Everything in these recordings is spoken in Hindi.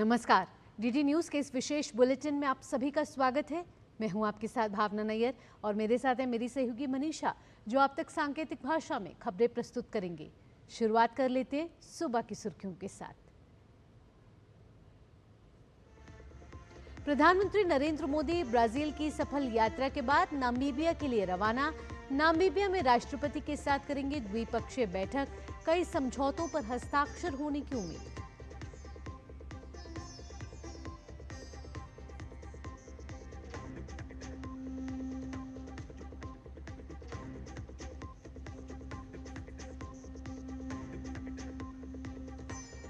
नमस्कार। डीडी न्यूज के इस विशेष बुलेटिन में आप सभी का स्वागत है। मैं हूं आपके साथ भावना नैयर और मेरे साथ है मेरी सहयोगी मनीषा, जो आप तक सांकेतिक भाषा में खबरें प्रस्तुत करेंगे। शुरुआत कर लेते हैं सुबह की सुर्खियों के साथ। प्रधानमंत्री नरेंद्र मोदी ब्राजील की सफल यात्रा के बाद नामीबिया के लिए रवाना। नामीबिया में राष्ट्रपति के साथ करेंगे द्विपक्षीय बैठक। कई समझौतों पर हस्ताक्षर होने की उम्मीद।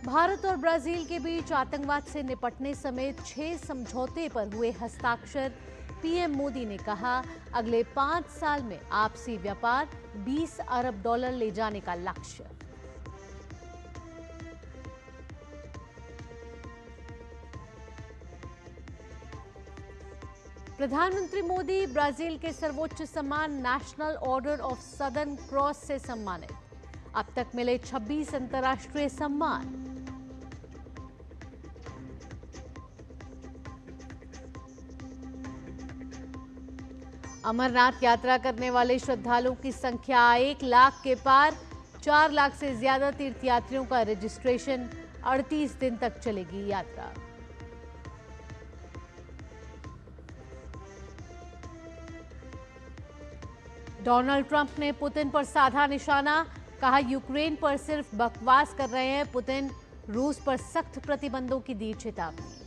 भारत और ब्राजील के बीच आतंकवाद से निपटने समेत 6 समझौते पर हुए हस्ताक्षर। पीएम मोदी ने कहा, अगले 5 साल में आपसी व्यापार $20 अरब ले जाने का लक्ष्य। प्रधानमंत्री मोदी ब्राजील के सर्वोच्च सम्मान national Order of southern Cross से सम्मानित। अब तक मिले 26 अंतर्राष्ट्रीय सम्मान। अमरनाथ यात्रा करने वाले श्रद्धालुओं की संख्या 1 लाख के पार। 4 लाख से ज्यादा तीर्थयात्रियों का रजिस्ट्रेशन। 38 दिन तक चलेगी यात्रा। डोनाल्ड ट्रंप ने पुतिन पर साधा निशाना। कहा, यूक्रेन पर सिर्फ बकवास कर रहे हैं पुतिन। रूस पर सख्त प्रतिबंधों की दी चेतावनी।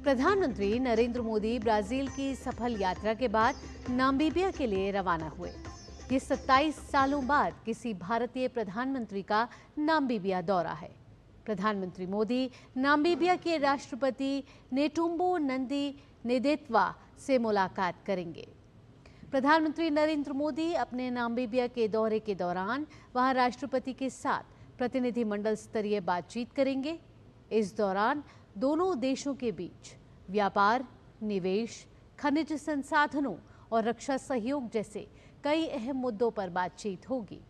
प्रधानमंत्री नरेंद्र मोदी ब्राजील की सफल यात्रा के बाद नामीबिया के लिए रवाना हुए। ये 27 सालों बाद किसी भारतीय प्रधानमंत्री का नामीबिया दौरा है। प्रधानमंत्री मोदी नामीबिया के राष्ट्रपति नेटुम्बो नंदी नेदेत्वा से मुलाकात करेंगे। प्रधानमंत्री नरेंद्र मोदी अपने नामीबिया के दौरे के दौरान वहां राष्ट्रपति के साथ प्रतिनिधिमंडल स्तरीय बातचीत करेंगे। इस दौरान दोनों देशों के बीच व्यापार, निवेश, खनिज संसाधनों और रक्षा सहयोग जैसे कई अहम मुद्दों पर बातचीत होगी।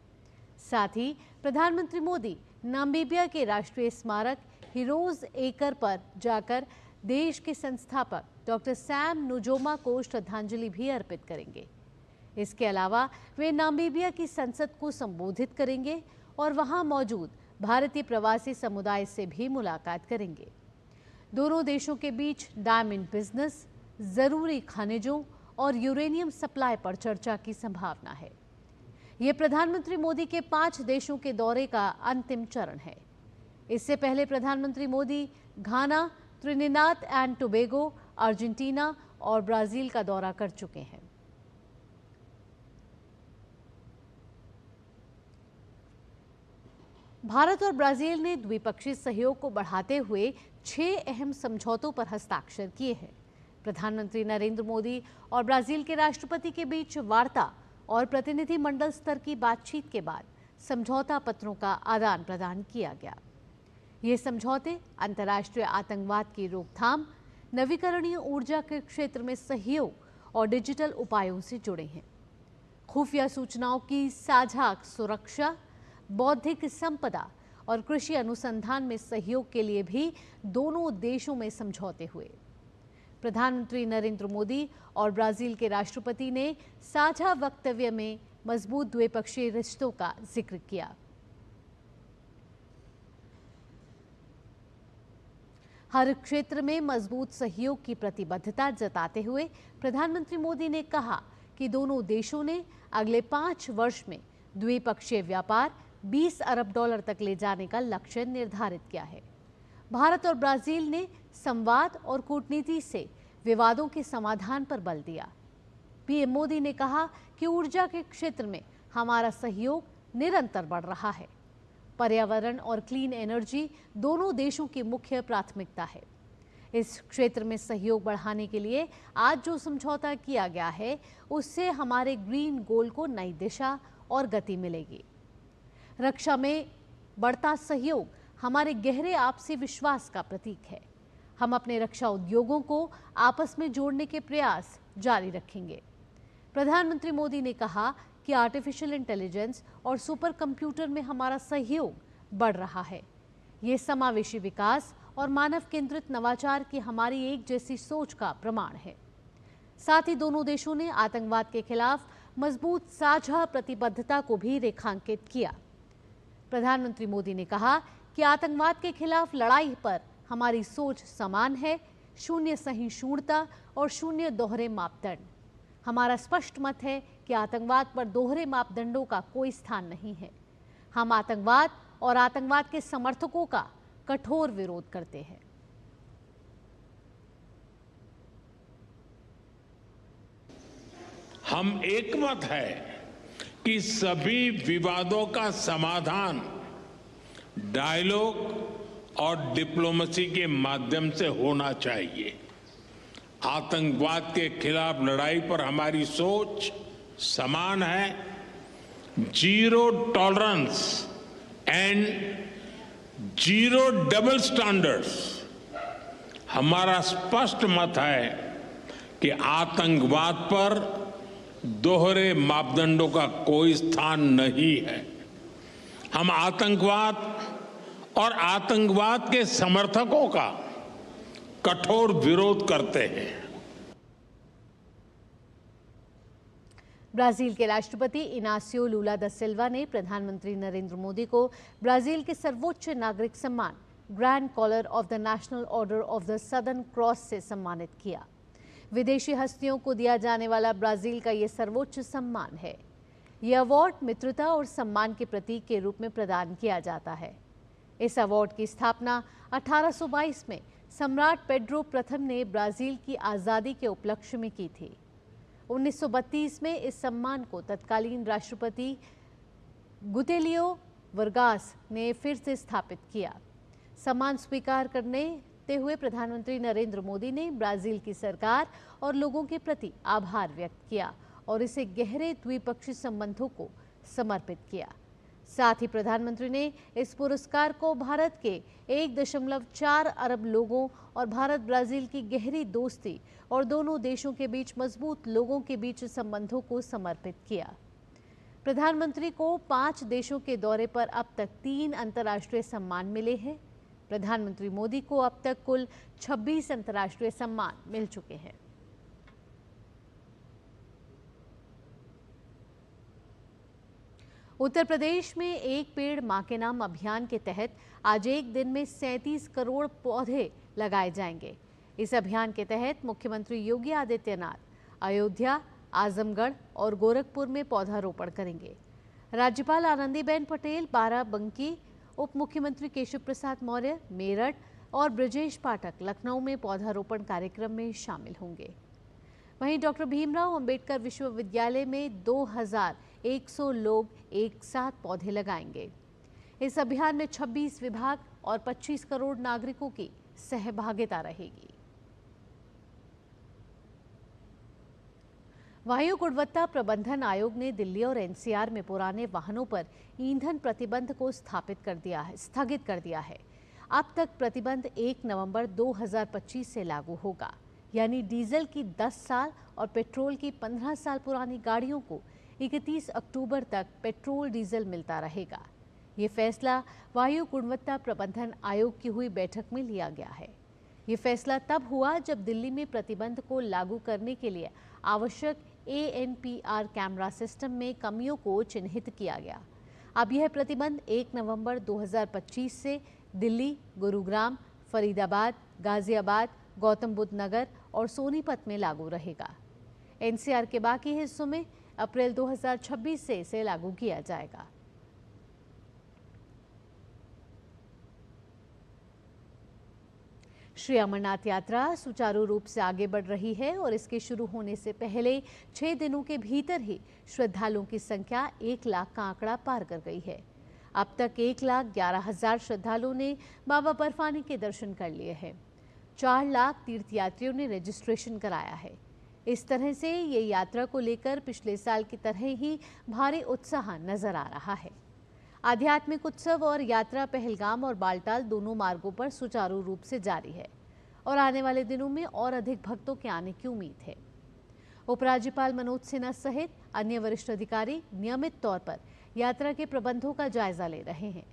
साथ ही प्रधानमंत्री मोदी नामीबिया के राष्ट्रीय स्मारक हीरोज एक्र पर जाकर देश के संस्थापक डॉक्टर सैम नुजोमा को श्रद्धांजलि भी अर्पित करेंगे। इसके अलावा वे नामीबिया की संसद को संबोधित करेंगे और वहां मौजूद भारतीय प्रवासी समुदाय से भी मुलाकात करेंगे। दोनों देशों के बीच डायमंड बिजनेस, जरूरी खनिजों और यूरेनियम सप्लाई पर चर्चा की संभावना है। यह प्रधानमंत्री मोदी के 5 देशों के दौरे का अंतिम चरण है। इससे पहले प्रधानमंत्री मोदी घाना, त्रिनिदाद एंड टोबैगो, अर्जेंटीना और ब्राजील का दौरा कर चुके हैं। भारत और ब्राजील ने द्विपक्षीय सहयोग को बढ़ाते हुए 6 अहम समझौतों पर हस्ताक्षर किए हैं। प्रधानमंत्री नरेंद्र मोदी और ब्राजील के राष्ट्रपति के बीच वार्ता और प्रतिनिधिमंडल स्तर की बातचीत के बाद समझौता पत्रों का आदान प्रदान किया गया। ये समझौते अंतर्राष्ट्रीय आतंकवाद की रोकथाम, नवीकरणीय ऊर्जा के क्षेत्र में सहयोग और डिजिटल उपायों से जुड़े हैं। खुफिया सूचनाओं की साझा सुरक्षा, बौद्धिक संपदा और कृषि अनुसंधान में सहयोग के लिए भी दोनों देशों में समझौते हुए। प्रधानमंत्री नरेंद्र मोदी और ब्राजील के राष्ट्रपति ने साझा वक्तव्य में मजबूत द्विपक्षीय रिश्तों का जिक्र किया। हर क्षेत्र में मजबूत सहयोग की प्रतिबद्धता जताते हुए प्रधानमंत्री मोदी ने कहा कि दोनों देशों ने अगले 5 वर्ष में द्विपक्षीय व्यापार $20 अरब तक ले जाने का लक्ष्य निर्धारित किया है। भारत और ब्राजील ने संवाद और कूटनीति से विवादों के समाधान पर बल दिया। पीएम मोदी ने कहा कि ऊर्जा के क्षेत्र में हमारा सहयोग निरंतर बढ़ रहा है। पर्यावरण और क्लीन एनर्जी दोनों देशों की मुख्य प्राथमिकता है। इस क्षेत्र में सहयोग बढ़ाने के लिए आज जो समझौता किया गया है, उससे हमारे ग्रीन गोल को नई दिशा और गति मिलेगी। रक्षा में बढ़ता सहयोग हमारे गहरे आपसी विश्वास का प्रतीक है। हम अपने रक्षा उद्योगों को आपस में जोड़ने के प्रयास जारी रखेंगे। प्रधानमंत्री मोदी ने कहा कि आर्टिफिशियल इंटेलिजेंस और सुपर कंप्यूटर में हमारा सहयोग बढ़ रहा है। ये समावेशी विकास और मानव केंद्रित नवाचार की हमारी एक जैसी सोच का प्रमाण है। साथ ही दोनों देशों ने आतंकवाद के खिलाफ मजबूत साझा प्रतिबद्धता को भी रेखांकित किया। प्रधानमंत्री मोदी ने कहा कि आतंकवाद के खिलाफ लड़ाई पर हमारी सोच समान है, शून्य सहिष्णुता और शून्य दोहरे मापदंड। हमारा स्पष्ट मत है कि आतंकवाद पर दोहरे मापदंडों का कोई स्थान नहीं है। हम आतंकवाद और आतंकवाद के समर्थकों का कठोर विरोध करते हैं। हम एकमत है कि सभी विवादों का समाधान डायलॉग और डिप्लोमेसी के माध्यम से होना चाहिए। आतंकवाद के खिलाफ लड़ाई पर हमारी सोच समान है। Zero tolerance and zero double standards. हमारा स्पष्ट मत है कि आतंकवाद पर दोहरे मापदंडों का कोई स्थान नहीं है। हम आतंकवाद और आतंकवाद के समर्थकों का कठोर विरोध करते हैं। ब्राजील के राष्ट्रपति इनासियो लूला दा सिल्वा ने प्रधानमंत्री नरेंद्र मोदी को ब्राजील के सर्वोच्च नागरिक सम्मान Grand Collar of the National Order of the Southern Cross से सम्मानित किया। विदेशी हस्तियों को दिया जाने वाला ब्राजील का यह सर्वोच्च सम्मान है। यह अवार्ड मित्रता और सम्मान के प्रतीक के रूप में प्रदान किया जाता है। इस अवार्ड की स्थापना 1822 में सम्राट पेड्रो प्रथम ने ब्राजील की आज़ादी के उपलक्ष्य में की थी। 1932 में इस सम्मान को तत्कालीन राष्ट्रपति गुतेलियो वर्गास ने फिर से स्थापित किया। सम्मान स्वीकार करते हुए प्रधानमंत्री नरेंद्र मोदी ने ब्राजील की सरकार और लोगों के प्रति आभार व्यक्त किया और इसे गहरे द्विपक्षीय संबंधों को समर्पित किया। साथ ही प्रधानमंत्री ने इस पुरस्कार को भारत के 1.4 अरब लोगों और भारत ब्राजील की गहरी दोस्ती और दोनों देशों के बीच मजबूत लोगों के बीच संबंधों को समर्पित किया। प्रधानमंत्री को 5 देशों के दौरे पर अब तक 3 अंतर्राष्ट्रीय सम्मान मिले हैं। प्रधानमंत्री मोदी को अब तक कुल 26 अंतर्राष्ट्रीय सम्मान मिल चुके हैं। उत्तर प्रदेश में एक पेड़ मां के नाम अभियान के तहत आज एक दिन में 37 करोड़ पौधे लगाए जाएंगे। इस अभियान के तहत मुख्यमंत्री योगी आदित्यनाथ अयोध्या, आजमगढ़ और गोरखपुर में पौधारोपण करेंगे। राज्यपाल आनंदीबेन पटेल बाराबंकी, उप मुख्यमंत्री केशव प्रसाद मौर्य मेरठ और ब्रजेश पाठक लखनऊ में पौधारोपण कार्यक्रम में शामिल होंगे। वहीं डॉक्टर भीमराव अंबेडकर विश्वविद्यालय में 2100 लोग एक साथ पौधे लगाएंगे। इस अभियान में 26 विभाग और 25 करोड़ नागरिकों की सहभागिता रहेगी। वायु गुणवत्ता प्रबंधन आयोग ने दिल्ली और एनसीआर में पुराने वाहनों पर ईंधन प्रतिबंध को स्थगित कर दिया है। अब तक प्रतिबंध 1 नवंबर 2025 से लागू होगा, यानी डीजल की 10 साल और पेट्रोल की 15 साल पुरानी गाड़ियों को 31 अक्टूबर तक पेट्रोल डीजल मिलता रहेगा। ये फैसला वायु गुणवत्ता प्रबंधन आयोग की हुई बैठक में लिया गया है। ये फैसला तब हुआ जब दिल्ली में प्रतिबंध को लागू करने के लिए आवश्यक ANPR कैमरा सिस्टम में कमियों को चिन्हित किया गया। अब यह प्रतिबंध 1 नवंबर 2025 से दिल्ली, गुरुग्राम, फरीदाबाद, गाजियाबाद, गौतम बुद्ध नगर और सोनीपत में लागू रहेगा। एनसीआर के बाकी हिस्सों में अप्रैल 2026 से इसे लागू किया जाएगा। श्री अमरनाथ यात्रा सुचारू रूप से आगे बढ़ रही है और इसके शुरू होने से पहले 6 दिनों के भीतर ही श्रद्धालुओं की संख्या 1 लाख का आंकड़ा पार कर गई है। अब तक 1,11,000 श्रद्धालुओं ने बाबा बर्फानी के दर्शन कर लिए हैं। 4 लाख तीर्थयात्रियों ने रजिस्ट्रेशन कराया है। इस तरह से ये यात्रा को लेकर पिछले साल की तरह ही भारी उत्साह नजर आ रहा है। आध्यात्मिक उत्सव और यात्रा पहलगाम और बालटाल दोनों मार्गों पर सुचारू रूप से जारी है और आने वाले दिनों में और अधिक भक्तों के आने की उम्मीद है। उपराज्यपाल मनोज सिन्हा सहित अन्य वरिष्ठ अधिकारी नियमित तौर पर यात्रा के प्रबंधों का जायजा ले रहे हैं।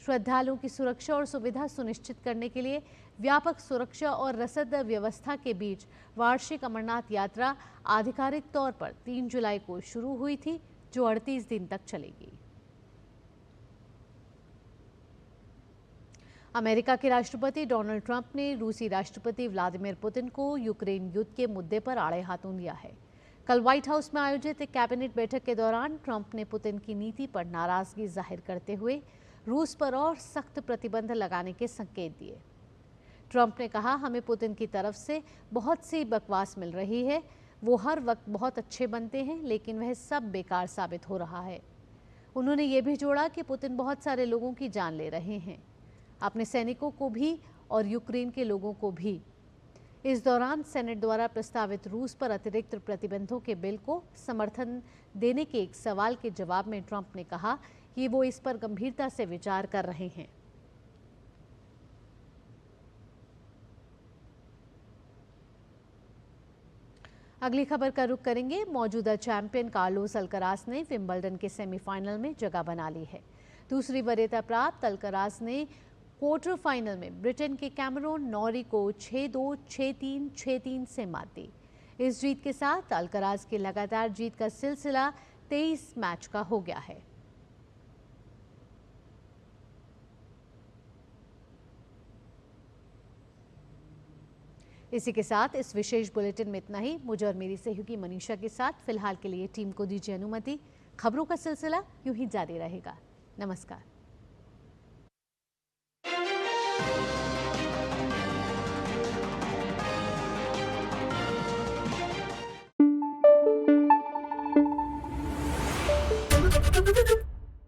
श्रद्धालुओं की सुरक्षा और सुविधा सुनिश्चित करने के लिए व्यापक सुरक्षा और रसद व्यवस्था के बीच वार्षिक अमरनाथ यात्रा आधिकारिक तौर पर 3 जुलाई को शुरू हुई थी, जो 38 दिन तक चलेगी। अमेरिका के राष्ट्रपति डोनाल्ड ट्रंप ने रूसी राष्ट्रपति व्लादिमीर पुतिन को यूक्रेन युद्ध के मुद्दे पर आड़े हाथों लिया है। कल व्हाइट हाउस में आयोजित एक कैबिनेट बैठक के दौरान ट्रंप ने पुतिन की नीति पर नाराजगी जाहिर करते हुए रूस पर और सख्त प्रतिबंध लगाने के संकेत दिए। ट्रंप ने कहा, हमें पुतिन की तरफ से बहुत सी बकवास मिल रही है। वो हर वक्त बहुत अच्छे बनते हैं, लेकिन वह सब बेकार साबित हो रहा है। उन्होंने ये भी जोड़ा कि पुतिन बहुत सारे लोगों की जान ले रहे हैं, अपने सैनिकों को भी और यूक्रेन के लोगों को भी। इस दौरान सेनेट द्वारा प्रस्तावित रूस पर अतिरिक्त प्रतिबंधों के बिल को समर्थन देने के एक सवाल के जवाब में ट्रंप ने कहा कि वो इस पर गंभीरता से विचार कर रहे हैं। अगली खबर का रुख करेंगे। मौजूदा चैंपियन कार्लोस अल्कराज ने विंबलडन के सेमीफाइनल में जगह बना ली है। दूसरी वरीयता प्राप्त अल्कराज ने क्वार्टर फाइनल में ब्रिटेन के कैमरून नॉरी को 6-2, 6-3, 6-3 से मात दी। इस जीत के साथ अल्कराज के लगातार जीत का सिलसिला 23 मैच का हो गया है। इसी के साथ इस विशेष बुलेटिन में इतना ही। मुझे और मेरी सहयोगी मनीषा के साथ फिलहाल के लिए टीम को दीजिए अनुमति। खबरों का सिलसिला यूं ही जारी रहेगा। नमस्कार। Thank you.